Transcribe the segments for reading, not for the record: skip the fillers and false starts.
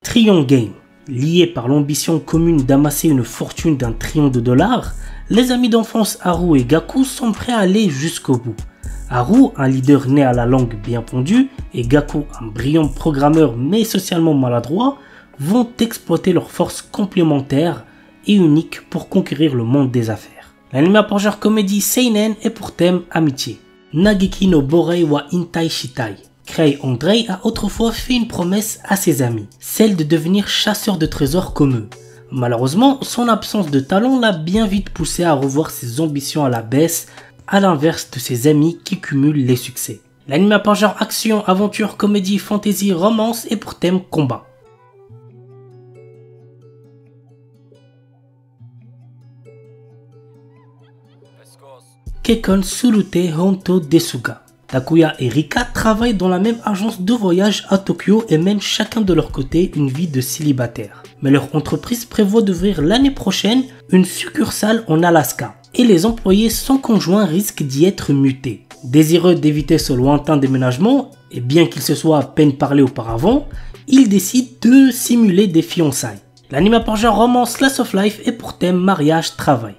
Trillion Game. Liés par l'ambition commune d'amasser une fortune d'1 trillion de dollars, les amis d'enfance Haru et Gaku sont prêts à aller jusqu'au bout. Haru, un leader né à la langue bien pondue, et Gaku, un brillant programmeur mais socialement maladroit, vont exploiter leurs forces complémentaires et uniques pour conquérir le monde des affaires. L'anime pour genre comédie seinen est pour thème amitié. Nageki no Borei wa Intai Shitai. Kei Andrei a autrefois fait une promesse à ses amis, celle de devenir chasseur de trésors comme eux. Malheureusement, son absence de talent l'a bien vite poussé à revoir ses ambitions à la baisse, à l'inverse de ses amis qui cumulent les succès. L'anime par genre action, aventure, comédie, fantasy, romance est pour thème combat. Kekkon Surute Honto Desuga. Takuya et Rika travaillent dans la même agence de voyage à Tokyo et mènent chacun de leur côté une vie de célibataire. Mais leur entreprise prévoit d'ouvrir l'année prochaine une succursale en Alaska et les employés sans conjoint risquent d'y être mutés. Désireux d'éviter ce lointain déménagement, et bien qu'ils se soient à peine parlé auparavant, ils décident de simuler des fiançailles. L'anime par genre romance Slice of Life est pour thème mariage-travail.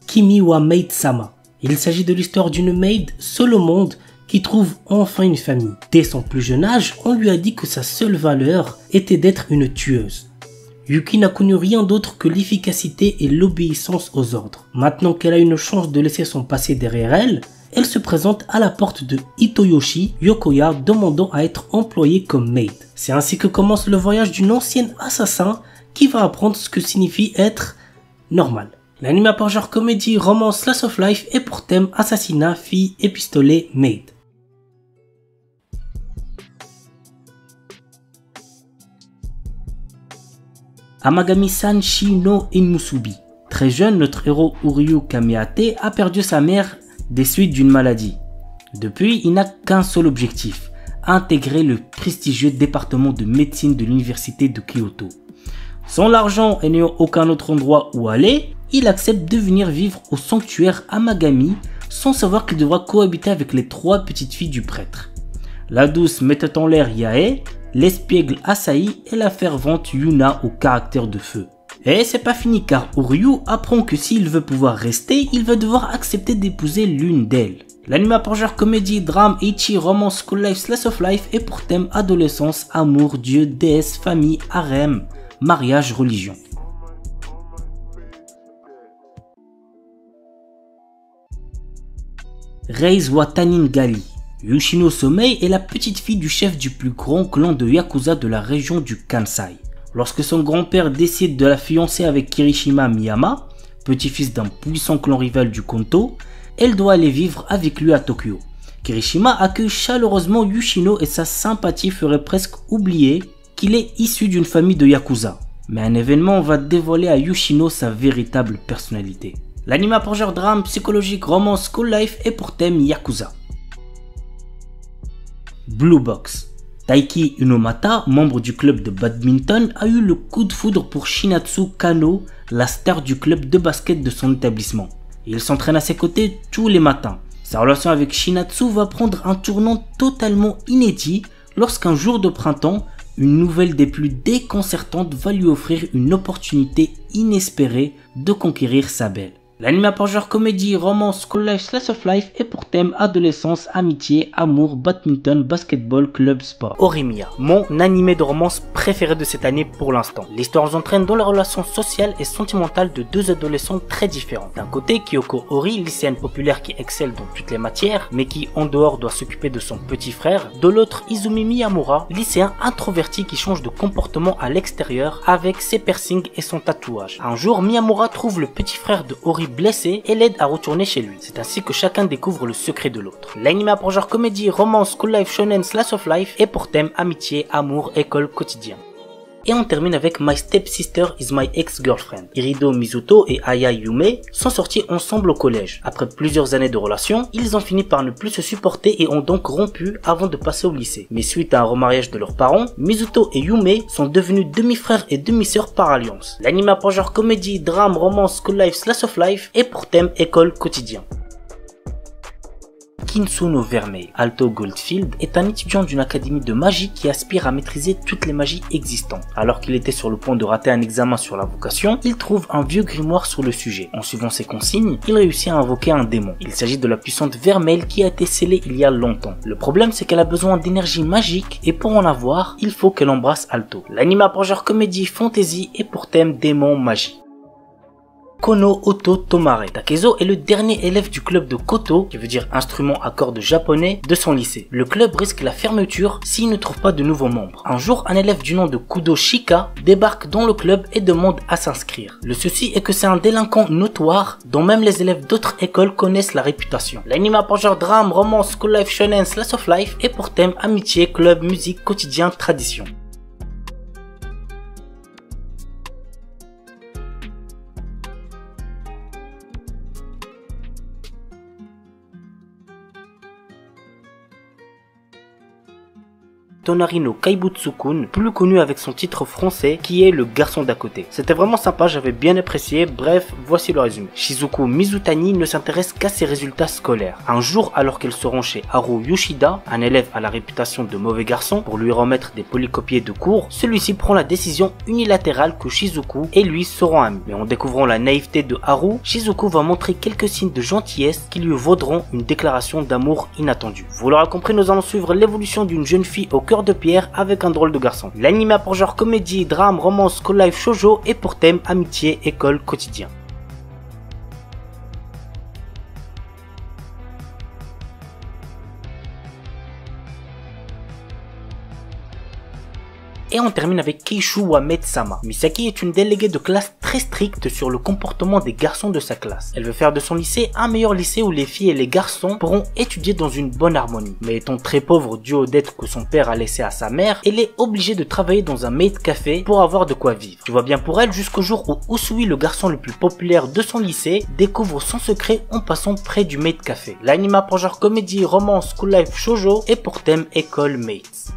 Kimi wa Maid-sama. Il s'agit de l'histoire d'une maid seule au monde qui trouve enfin une famille. Dès son plus jeune âge, on lui a dit que sa seule valeur était d'être une tueuse. Yuki n'a connu rien d'autre que l'efficacité et l'obéissance aux ordres. Maintenant qu'elle a une chance de laisser son passé derrière elle, elle se présente à la porte de Hitoyoshi Yokoya demandant à être employée comme maid. C'est ainsi que commence le voyage d'une ancienne assassin qui va apprendre ce que signifie être normal. L'anime par genre comédie, romance, slice of life est pour thème assassinat, fille et pistolet, maid. Amagami-san Shi no Inmusubi. Très jeune, notre héros Uryu Kameate a perdu sa mère des suites d'une maladie. Depuis, il n'a qu'un seul objectif, intégrer le prestigieux département de médecine de l'université de Kyoto. Sans l'argent et n'ayant aucun autre endroit où aller, il accepte de venir vivre au sanctuaire Amagami sans savoir qu'il devra cohabiter avec les 3 petites filles du prêtre. La douce mettait en l'air Yae, l'espiègle Asahi et la fervente Yuna au caractère de feu. Et c'est pas fini car Uryu apprend que s'il veut pouvoir rester, il va devoir accepter d'épouser l'une d'elles. L'anime pour genre comédie, drame, ecchi, romance, school life, slice of life est pour thème adolescence, amour, dieu, déesse, famille, harem, mariage, religion. Reise wa Taningali. Yoshino Somei est la petite fille du chef du plus grand clan de Yakuza de la région du Kansai. Lorsque son grand-père décide de la fiancer avec Kirishima Miyama, petit-fils d'un puissant clan rival du Kanto, elle doit aller vivre avec lui à Tokyo. Kirishima accueille chaleureusement Yoshino et sa sympathie ferait presque oublier qu'il est issu d'une famille de Yakuza. Mais un événement va dévoiler à Yoshino sa véritable personnalité. L'anime pour genre drame, psychologique, romance, school life est pour thème Yakuza. Blue Box. Taiki Unomata, membre du club de badminton, a eu le coup de foudre pour Shinatsu Kano, la star du club de basket de son établissement. Il s'entraîne à ses côtés tous les matins. Sa relation avec Shinatsu va prendre un tournant totalement inédit lorsqu'un jour de printemps, une nouvelle des plus déconcertantes va lui offrir une opportunité inespérée de conquérir sa belle. L'anime pour genre comédie, romance, school life, slice of life est pour thème adolescence, amitié, amour, badminton, basketball, club, sport. Horimiya, mon animé de romance préféré de cette année pour l'instant. L'histoire nous entraîne dans la relation sociale et sentimentale de 2 adolescents très différents. D'un côté, Kyoko Ori, lycéenne populaire qui excelle dans toutes les matières, mais qui en dehors doit s'occuper de son petit frère. De l'autre, Izumi Miyamura, lycéen introverti qui change de comportement à l'extérieur avec ses piercings et son tatouage. Un jour, Miyamura trouve le petit frère de Ori blessé et l'aide à retourner chez lui. C'est ainsi que chacun découvre le secret de l'autre. L'anime pour genre comédie, romance, school life, shonen, slice of life est pour thème amitié, amour, école, quotidien. Et on termine avec My Stepsister is My Ex-Girlfriend. Hirido Mizuto et Aya Yume sont sortis ensemble au collège. Après plusieurs années de relation, ils ont fini par ne plus se supporter et ont donc rompu avant de passer au lycée. Mais suite à un remariage de leurs parents, Mizuto et Yume sont devenus demi-frères et demi-sœurs par alliance. L'anime a pour genre comédie, drame, romance, school life, slice of life et pour thème école quotidien. Kinsuno Vermeil, Alto Goldfield, est un étudiant d'une académie de magie qui aspire à maîtriser toutes les magies existantes. Alors qu'il était sur le point de rater un examen sur la vocation, il trouve un vieux grimoire sur le sujet. En suivant ses consignes, il réussit à invoquer un démon. Il s'agit de la puissante Vermeil qui a été scellée il y a longtemps. Le problème, c'est qu'elle a besoin d'énergie magique et pour en avoir, il faut qu'elle embrasse Alto. L'anime a pour genre comédie, fantasy et pour thème démon magie. Kono Oto Tomare. Takezo est le dernier élève du club de Koto, qui veut dire instrument à cordes japonais, de son lycée. Le club risque la fermeture s'il ne trouve pas de nouveaux membres. Un jour, un élève du nom de Kudo Shika débarque dans le club et demande à s'inscrire. Le souci est que c'est un délinquant notoire dont même les élèves d'autres écoles connaissent la réputation. L'anime a pour genre drame, romance, school life, shonen, slice of life et pour thème amitié, club, musique, quotidien, tradition. Tonari no Kaibutsu-kun, plus connu avec son titre français qui est Le garçon d'à côté. C'était vraiment sympa, j'avais bien apprécié, bref, voici le résumé. Shizuko Mizutani ne s'intéresse qu'à ses résultats scolaires. Un jour, alors qu'elle se rend chez Haru Yoshida, un élève à la réputation de mauvais garçon, pour lui remettre des polycopiés de cours, celui-ci prend la décision unilatérale que Shizuku et lui seront amis. Mais en découvrant la naïveté de Haru, Shizuku va montrer quelques signes de gentillesse qui lui vaudront une déclaration d'amour inattendue. Vous l'aurez compris, nous allons suivre l'évolution d'une jeune fille au cœur de pierre avec un drôle de garçon. L'anime a pour genre comédie, drame, romance, school life, shoujo et pour thème amitié, école, quotidien. Et on termine avec Keishu Wamed-sama. Misaki est une déléguée de classe très stricte sur le comportement des garçons de sa classe. Elle veut faire de son lycée un meilleur lycée où les filles et les garçons pourront étudier dans une bonne harmonie. Mais étant très pauvre dû aux dettes que son père a laissées à sa mère, elle est obligée de travailler dans un maid café pour avoir de quoi vivre. Tu vois bien pour elle jusqu'au jour où Usui, le garçon le plus populaire de son lycée, découvre son secret en passant près du maid café. L'anime a pour genre comédie, romance, school life, shoujo et pour thème école mates.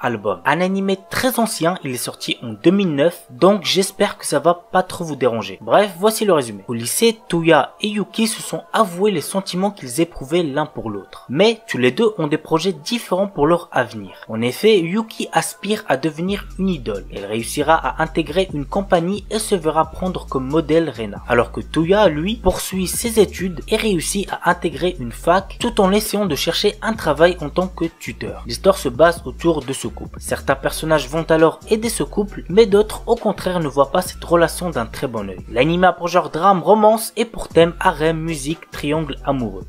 Album. Un animé très ancien, il est sorti en 2009, donc j'espère que ça va pas trop vous déranger. Bref, voici le résumé. Au lycée, Touya et Yuki se sont avoués les sentiments qu'ils éprouvaient l'un pour l'autre. Mais tous les deux ont des projets différents pour leur avenir. En effet, Yuki aspire à devenir une idole. Elle réussira à intégrer une compagnie et se verra prendre comme modèle Rena. Alors que Touya, lui, poursuit ses études et réussit à intégrer une fac tout en essayant de chercher un travail en tant que tuteur. L'histoire se base autour de ce couple. Certains personnages vont alors aider ce couple, mais d'autres au contraire ne voient pas cette relation d'un très bon œil. L'anime a pour genre drame, romance et pour thème harem, musique, triangle amoureux.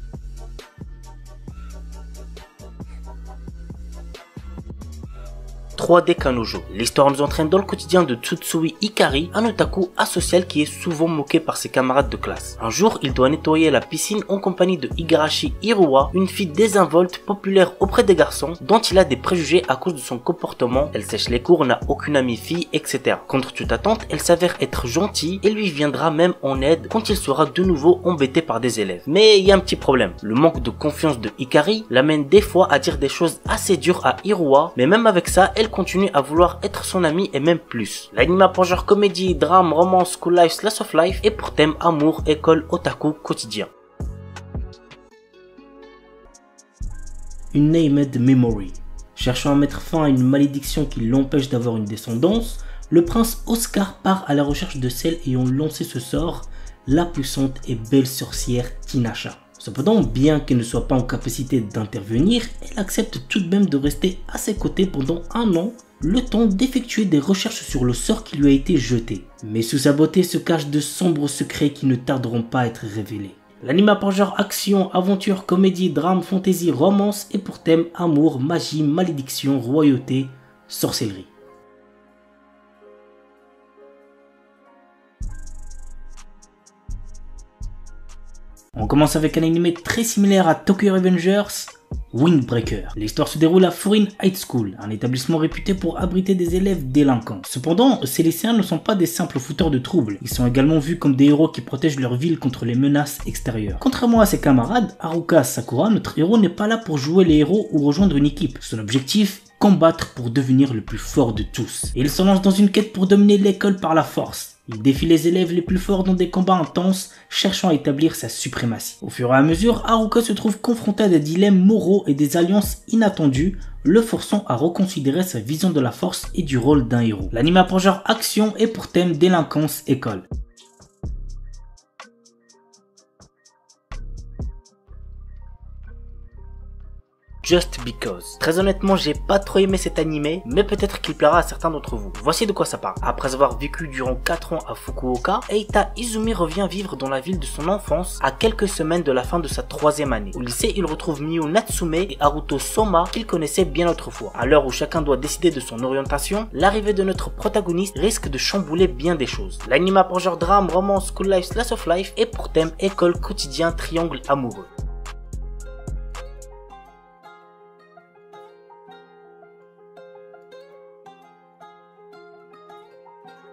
3D Kanojo. L'histoire nous entraîne dans le quotidien de Tsutsui Hikari, un otaku asocial qui est souvent moqué par ses camarades de classe. Un jour, il doit nettoyer la piscine en compagnie de Igarashi Hiruwa, une fille désinvolte populaire auprès des garçons, dont il a des préjugés à cause de son comportement. Elle sèche les cours, n'a aucune amie fille, etc. Contre toute attente, elle s'avère être gentille et lui viendra même en aide quand il sera de nouveau embêté par des élèves. Mais il y a un petit problème. Le manque de confiance de Hikari l'amène des fois à dire des choses assez dures à Hiruwa, mais même avec ça, elle continue à vouloir être son amie et même plus. L'anime a pour genre comédie, drame, romance, school life, slice of life et pour thème amour, école, otaku, quotidien. Une Named Memory. Cherchant à mettre fin à une malédiction qui l'empêche d'avoir une descendance, le prince Oscar part à la recherche de celle ayant lancé ce sort, la puissante et belle sorcière Tinasha. Cependant, bien qu'elle ne soit pas en capacité d'intervenir, elle accepte tout de même de rester à ses côtés pendant un an, le temps d'effectuer des recherches sur le sort qui lui a été jeté. Mais sous sa beauté se cachent de sombres secrets qui ne tarderont pas à être révélés. L'anime a pour genre action, aventure, comédie, drame, fantasy, romance et pour thème amour, magie, malédiction, royauté, sorcellerie. On commence avec un anime très similaire à Tokyo Revengers, Windbreaker. L'histoire se déroule à Furin High School, un établissement réputé pour abriter des élèves délinquants. Cependant, ces lycéens ne sont pas des simples fouteurs de troubles, ils sont également vus comme des héros qui protègent leur ville contre les menaces extérieures. Contrairement à ses camarades, Haruka Sakura, notre héros n'est pas là pour jouer les héros ou rejoindre une équipe. Son objectif, combattre pour devenir le plus fort de tous. Et il se lance dans une quête pour dominer l'école par la force. Il défie les élèves les plus forts dans des combats intenses, cherchant à établir sa suprématie. Au fur et à mesure, Haruka se trouve confronté à des dilemmes moraux et des alliances inattendues, le forçant à reconsidérer sa vision de la force et du rôle d'un héros. L'anime a pour genre action et pour thème délinquance école. Just Because. Très honnêtement, j'ai pas trop aimé cet animé, mais peut-être qu'il plaira à certains d'entre vous. Voici de quoi ça parle. Après avoir vécu durant 4 ans à Fukuoka, Eita Izumi revient vivre dans la ville de son enfance à quelques semaines de la fin de sa 3e année. Au lycée, il retrouve Miyu Natsume et Haruto Soma qu'il connaissait bien autrefois. À l'heure où chacun doit décider de son orientation, l'arrivée de notre protagoniste risque de chambouler bien des choses. L'anime a pour genre drame, romance, school life, slice of life et pour thème école, quotidien, triangle amoureux.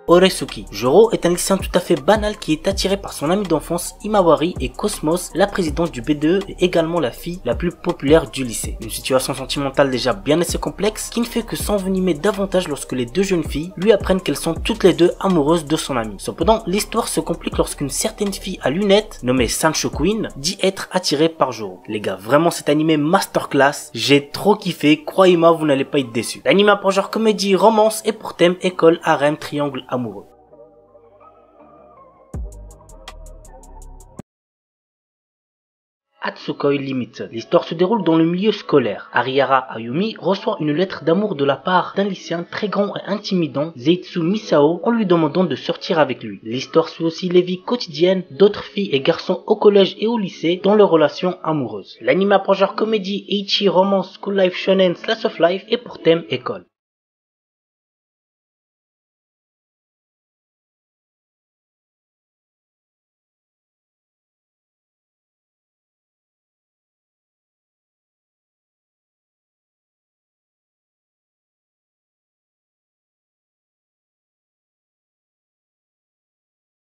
Oresuki. Joro est un lycéen tout à fait banal qui est attiré par son ami d'enfance Imawari et Cosmos, la présidente du B2 et également la fille la plus populaire du lycée. Une situation sentimentale déjà bien assez complexe qui ne fait que s'envenimer davantage lorsque les deux jeunes filles lui apprennent qu'elles sont toutes les deux amoureuses de son ami. Cependant, l'histoire se complique lorsqu'une certaine fille à lunettes, nommée Sancho Queen, dit être attirée par Joro. Les gars, vraiment cet animé masterclass, j'ai trop kiffé, croyez-moi vous n'allez pas être déçus. L'anime a pour genre comédie, romance et pour thème école, harem, triangle amoureux. Hatsukoi Limited. L'histoire se déroule dans le milieu scolaire. Arihara Ayumi reçoit une lettre d'amour de la part d'un lycéen très grand et intimidant, Zeitsu Misao, en lui demandant de sortir avec lui. L'histoire suit aussi les vies quotidiennes d'autres filles et garçons au collège et au lycée dans leurs relations amoureuses. L'anime a pour genre comédie, ecchi, romance, school life, shonen, slice of life et pour thème école.